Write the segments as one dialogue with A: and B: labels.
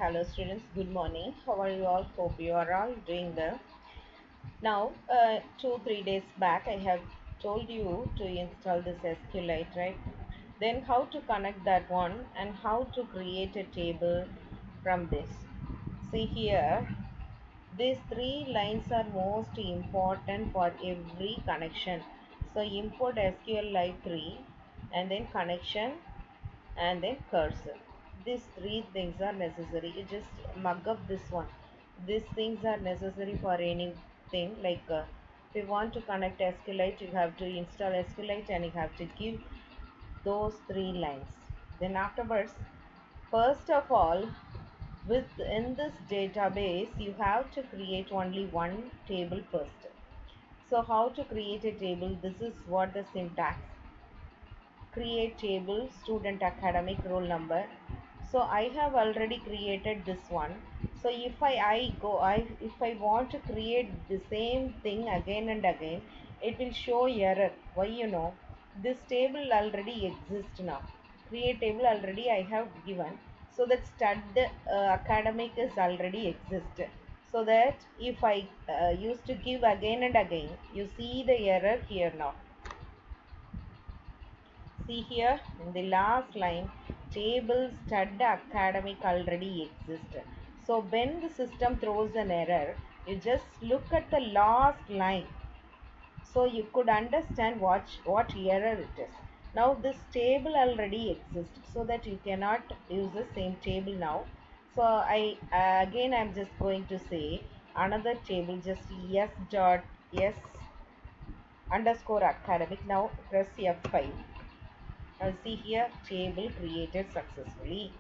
A: hello students, good morning. How are you all? Hope you are all doing well. Now, 2 3 days back, I have told you to install this SQLite, right? Then how to connect that one and how to create a table from this. See here, these three lines are most important for every connection. So import SQLite 3 and then connection and then cursor. These three things are necessary. You just mug up this one. These things are necessary for anything. If you want to connect SQLite, you have to install SQLite and you have to give those three lines. Then afterwards, first of all, within this database, you have to create only one table first. So how to create a table? This is what the syntax: create table student academic roll number. So I have already created this one. So if I want to create the same thing again and again, it will show error. Why? This table already exists now. Create table already I have given, so that stud academic is already exist. So that if I used to give again and again, you see the error here now. See here in the last line, table stud academic already exists. So when the system throws an error, you just look at the last line. So you could understand what error it is. Now this table already exists, so that you cannot use the same table now. So again I'm just going to say another table, just s dot s underscore academic. Now press F5. See here, table created successfully.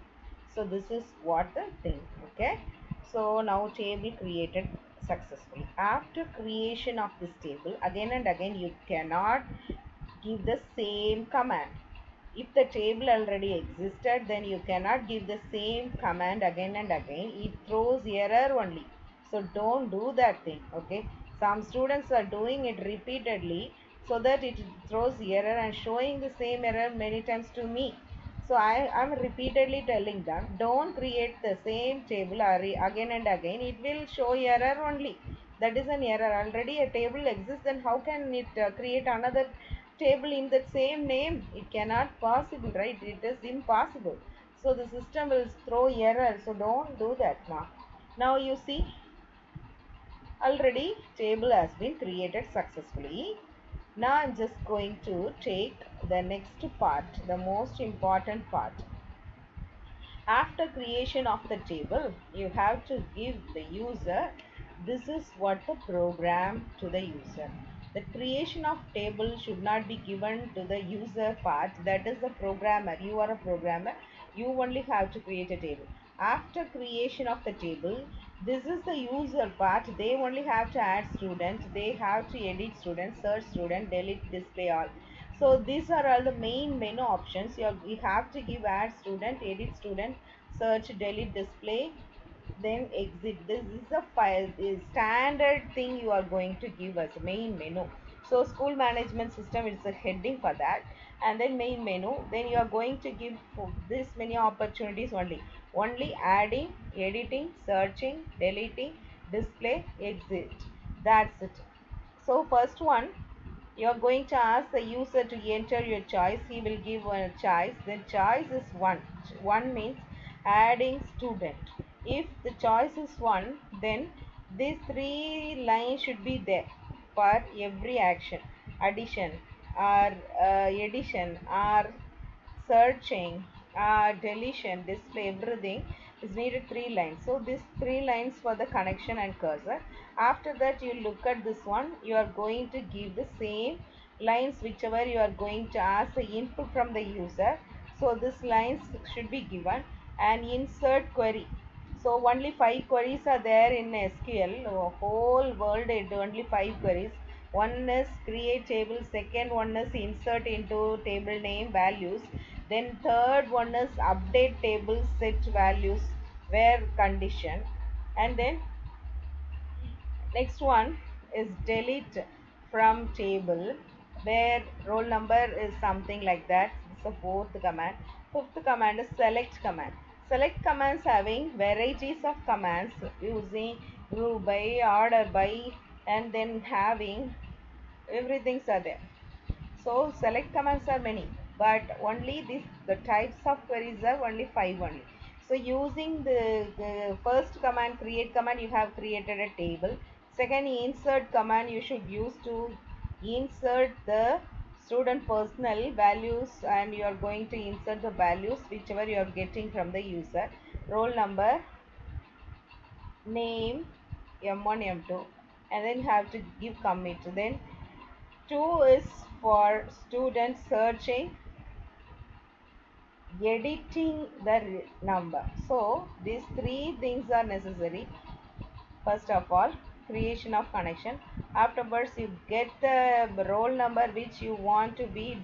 A: So this is what the thing. Okay, so now table created successfully. After creation of this table, again and again you cannot give the same command. If the table already existed, then you cannot give the same command again and again. It throws error only. So don't do that thing. Okay, some students are doing it repeatedly, so that it throws error and showing the same error many times to me. So I am repeatedly telling them, don't create the same table again and again. It will show error only. That is an error. Already a table exists, then how can it create another table in the same name? It cannot possible, right? It is impossible. So the system will throw error. So don't do that now. Now you see, already table has been created successfully. Now I'm just going to take the next part, the most important part. After creation of the table, you have to give the user, this is what the program to the user. The creation of table should not be given to the user part, that is the programmer. You are a programmer, you only have to create a table. After creation of the table, this is the user part. They only have to add student, they have to edit student, search student, delete, display all. So these are all the main menu options. You have to give add student, edit student, search, delete, display, then exit. This is a file, the standard thing you are going to give as a main menu. So school management system is a heading for that, and then main menu. Then you are going to give for this many opportunities only adding, editing, searching, deleting, display, exit. That's it. So first one, you are going to ask the user to enter your choice. He will give a choice. Then choice is 1. 1 means adding student. If the choice is 1, then these three lines should be there for every action: addition or addition or searching, deletion, display, everything is needed 3 lines. So these 3 lines for the connection and cursor. After that, you look at this one. You are going to give the same lines whichever you are going to ask the input from the user. So these lines should be given, and insert query. So only 5 queries are there in SQL. Whole world it only 5 queries. One is create table, second one is insert into table name values, then third one is update table set values where condition, and then next one is delete from table where roll number is something like that. It's the fourth command. Fifth command is select command. Select commands having varieties of commands using group by, order by, and then having everything's are there. So select commands are many, but only the types of queries are only 5 only. So using the first command, create command, you have created a table. Second, insert command you should use to insert the student personal values, and you are going to insert the values whichever you are getting from the user. Roll number, name, m1, m2, and then you have to give commit. Then 2 is for student searching, editing the number. So these three things are necessary. First of all, creation of connection. Afterwards, you get the roll number which you want to be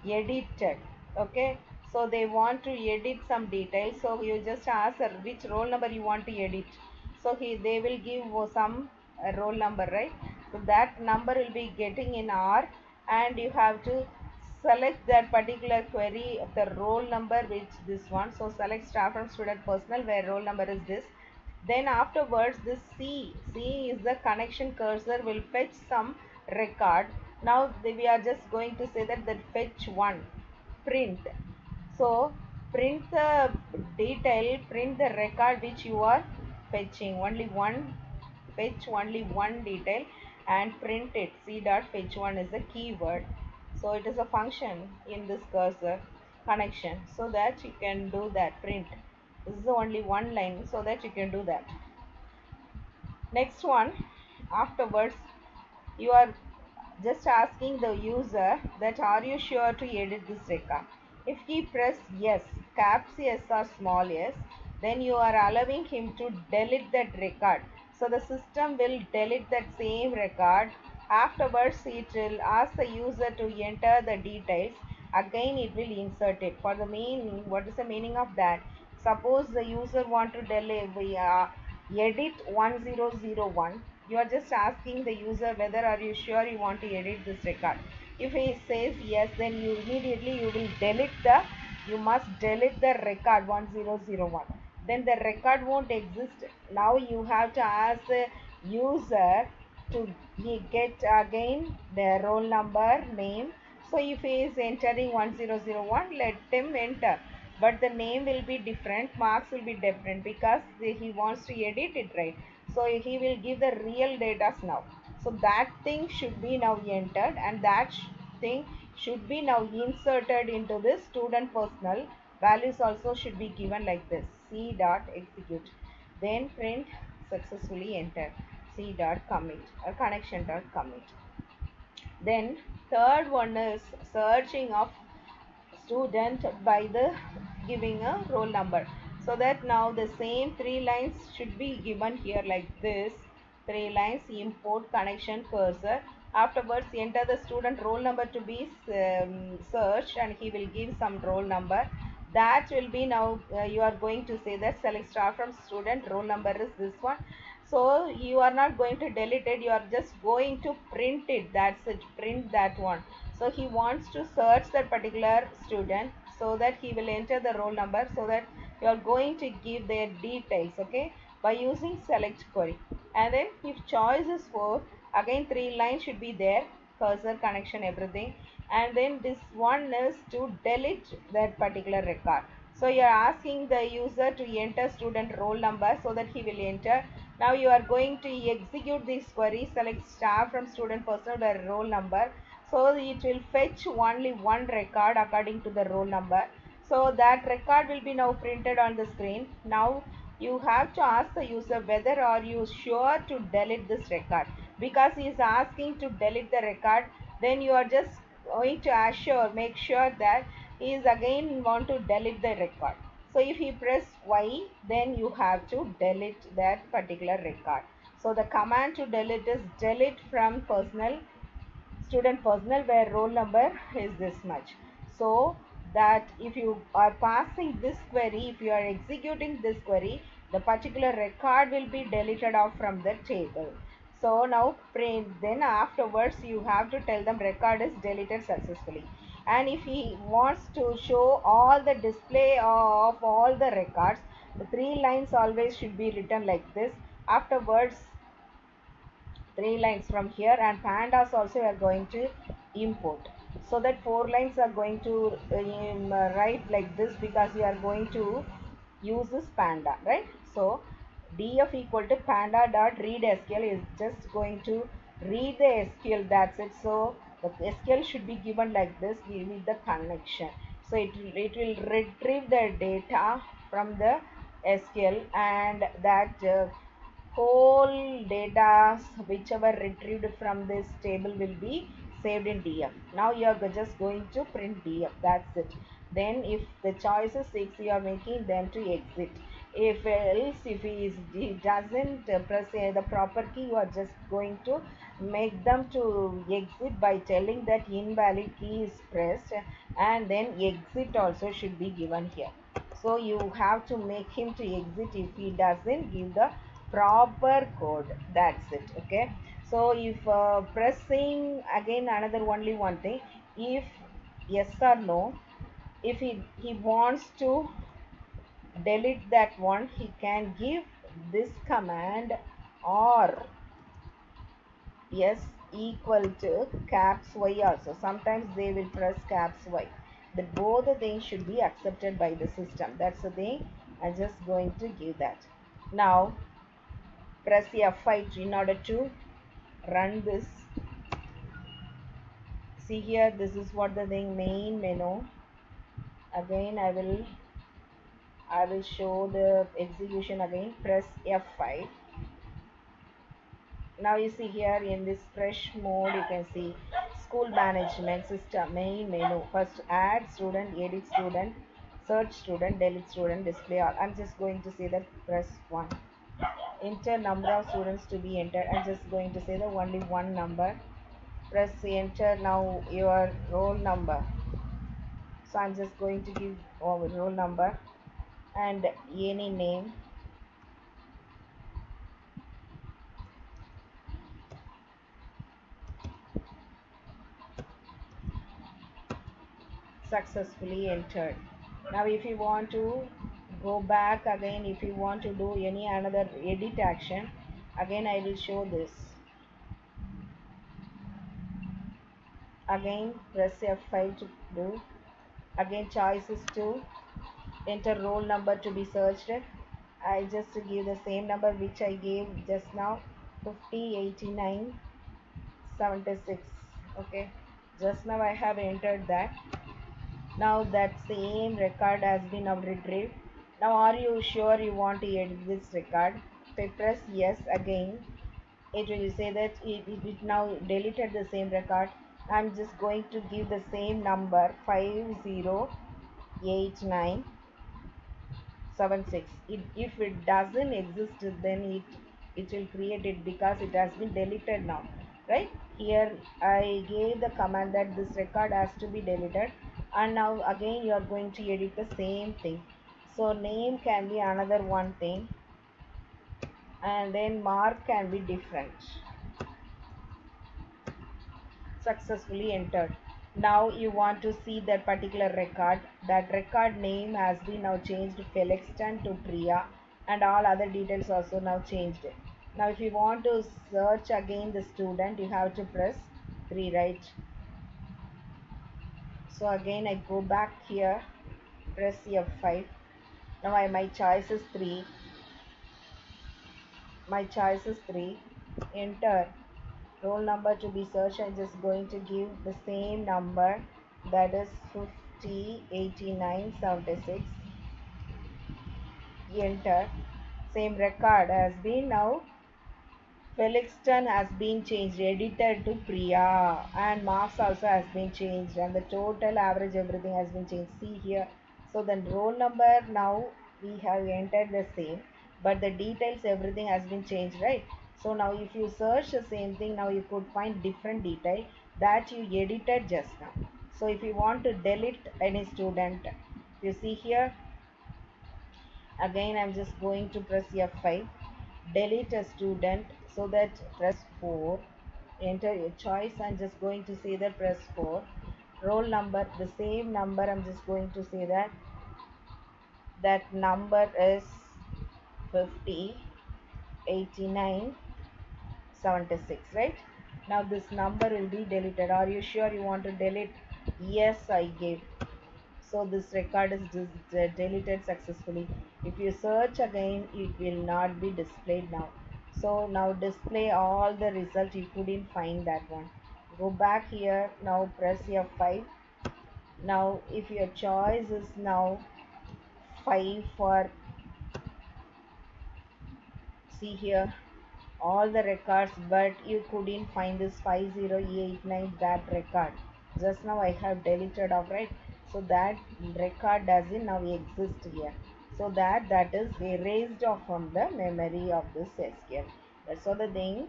A: edited. Okay, so they want to edit some details, so you just ask which roll number you want to edit. So they will give some roll number, right? So that number will be getting in R, and you have to select that particular query of the roll number which this one. So select staff from student personal where roll number is this. Then afterwards, this C is the connection cursor, will fetch some record. Now we are just going to say that fetch one, print. So print the detail, print the record which you are fetching. Only one, fetch only one detail and print it. C dot fetch one is the keyword. So it is a function in this cursor connection, so that you can do that print. This is only one line, so that you can do that. Next one, afterwards, you are just asking the user that are you sure to edit this record. If he press yes, caps yes or small yes, then you are allowing him to delete that record. So the system will delete that same record. Afterwards, it will ask the user to enter the details. Again, it will insert it. For the meaning, what is the meaning of that? Suppose the user want to delete edit 1001. You are just asking the user whether are you sure you want to edit this record. If he says yes, then you immediately you will delete the, you must delete the record 1001. Then the record won't exist. Now you have to ask the user to get again the roll number, name. So if he is entering 1001, let him enter, but the name will be different, marks will be different, because he wants to edit it, right? So he will give the real data now. So that thing should be now entered, and that thing should be now inserted into this student personal. Values also should be given like this. C dot execute, then print successfully enter. C dot commit or connection dot commit. Then third one is searching of student by the giving a roll number. So that now the same three lines should be given here like this. Three lines, import connection cursor. Afterwards, enter the student roll number to be searched, and he will give some roll number. That will be now you are going to say that select star from student, roll number is this one. So you are not going to delete it, you are just going to print it. That's it, print that one. So he wants to search that particular student, so that he will enter the roll number, so that you are going to give their details, okay, by using select query. And then if choice is 4, again 3 lines should be there, cursor, connection, everything. And then this one is to delete that particular record. So you are asking the user to enter student roll number, so that he will enter. Now you are going to execute this query, select star from student personal by roll number. So it will fetch only one record according to the roll number. So that record will be now printed on the screen. Now you have to ask the user whether are you sure to delete this record, because he is asking to delete the record. Then you are just going to make sure that he is again want to delete the record. So if he press Y, then you have to delete that particular record. So the command to delete is delete from personal, student personal, where roll number is this much. So that if you are passing this query, if you are executing this query, the particular record will be deleted off from the table. So now print, then afterwards you have to tell them record is deleted successfully. And if he wants to show all the display of all the records, the three lines always should be written like this. Afterwards, three lines from here, and pandas also are going to import, so that four lines are going to write like this, because we are going to use this panda, right? So df equal to panda dot read sql is just going to read the sql, that's it. So the sql should be given like this with the connection. So it will retrieve the data from the sql, and that whole data whichever retrieved from this table will be saved in df. Now you are just going to print df, that's it. Then if the choice is 6, you are making them to exit. If else, if he doesn't press the proper key, you are just going to make them to exit by telling that invalid key is pressed, and then exit also should be given here. So you have to make him to exit if he doesn't give the proper code, that's it. Okay, so if pressing again another only one thing, if yes or no, if he wants to delete that one, he can give this command, or yes equal to caps y also. Sometimes they will press caps y. The both the things should be accepted by the system, that's the thing. I'm just going to give that. Now press F5 in order to run this. See here, this is what the thing, main menu. Again I will show the execution again. Press F5. Now you see here in this fresh mode, you can see school management system main menu. First add student, edit student, search student, delete student, display all. I'm just going to say that press 1. Enter number of students to be entered. I'm just going to say the only one number. Press enter now your roll number. So I'm just going to give roll number and any name. Successfully entered. Now if you want to go back again, if you want to do any another edit action, again I will show this. Again press F5 to do. Again choice is to enter roll number to be searched. I just give the same number which I gave just now, 50 89 76. Okay, just now I have entered that. Now that same record has been now retrieved. Now are you sure you want to edit this record? So press yes again. It will say that it now deleted the same record. I'm just going to give the same number, 508976. If it doesn't exist, then it will create it, because it has been deleted now, right? Here I gave the command that this record has to be deleted, and now again you are going to edit the same thing. So name can be another one thing, and then mark can be different. Successfully entered. Now you want to see that particular record. That record name has been now changed Felixton to Priya, and all other details also now changed. Now if you want to search again the student, you have to press 3, right? So again I go back here, press F5. Now my choice is 3. My choice is 3. Enter roll number to be searched. I'm just going to give the same number, that is 50 89 76. Enter. Same record has been now Felixton has been changed, edited to Priya, and marks also has been changed, and the total average everything has been changed. See here. So the roll number now we have entered the same, but the details everything has been changed, right? So now if you search the same thing, now you could find different detail that you edited just now. So if you want to delete any student, you see here, again I'm just going to press F5, delete a student. So that press 4, enter your choice. I'm just going to say that press 4. roll number, the same number. I'm just going to say that number is 50, 89, 76, right? Now this number will be deleted. Are you sure you want to delete? Yes, I gave. So this record is deleted successfully. If you search again, it will not be displayed now. So now display all the result. You couldn't find that one. Go back here. Now press F5. Now if your choice is now 5 for, see here, all the records, but you couldn't find this 5089, that record. Just now I have deleted off, right? So that record doesn't now exist here. So that is erased off from the memory of this SQL. That's all the thing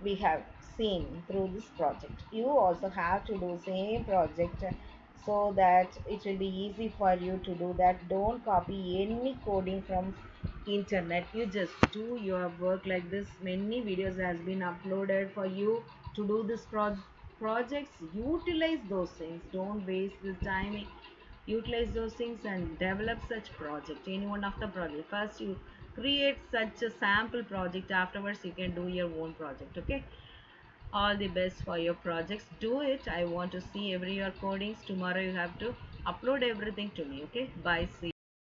A: we have seen through this project. You also have to do same project, so that it will be easy for you to do that. Don't copy any coding from internet. You just do your work like this. Many videos has been uploaded for you to do this projects. Utilize those things. Don't waste the time. Utilize those things and develop such project, any one of the project. First you create such a sample project, afterwards you can do your own project. Okay, all the best for your projects. Do it. I want to see every your codings. Tomorrow you have to upload everything to me. Okay, bye, see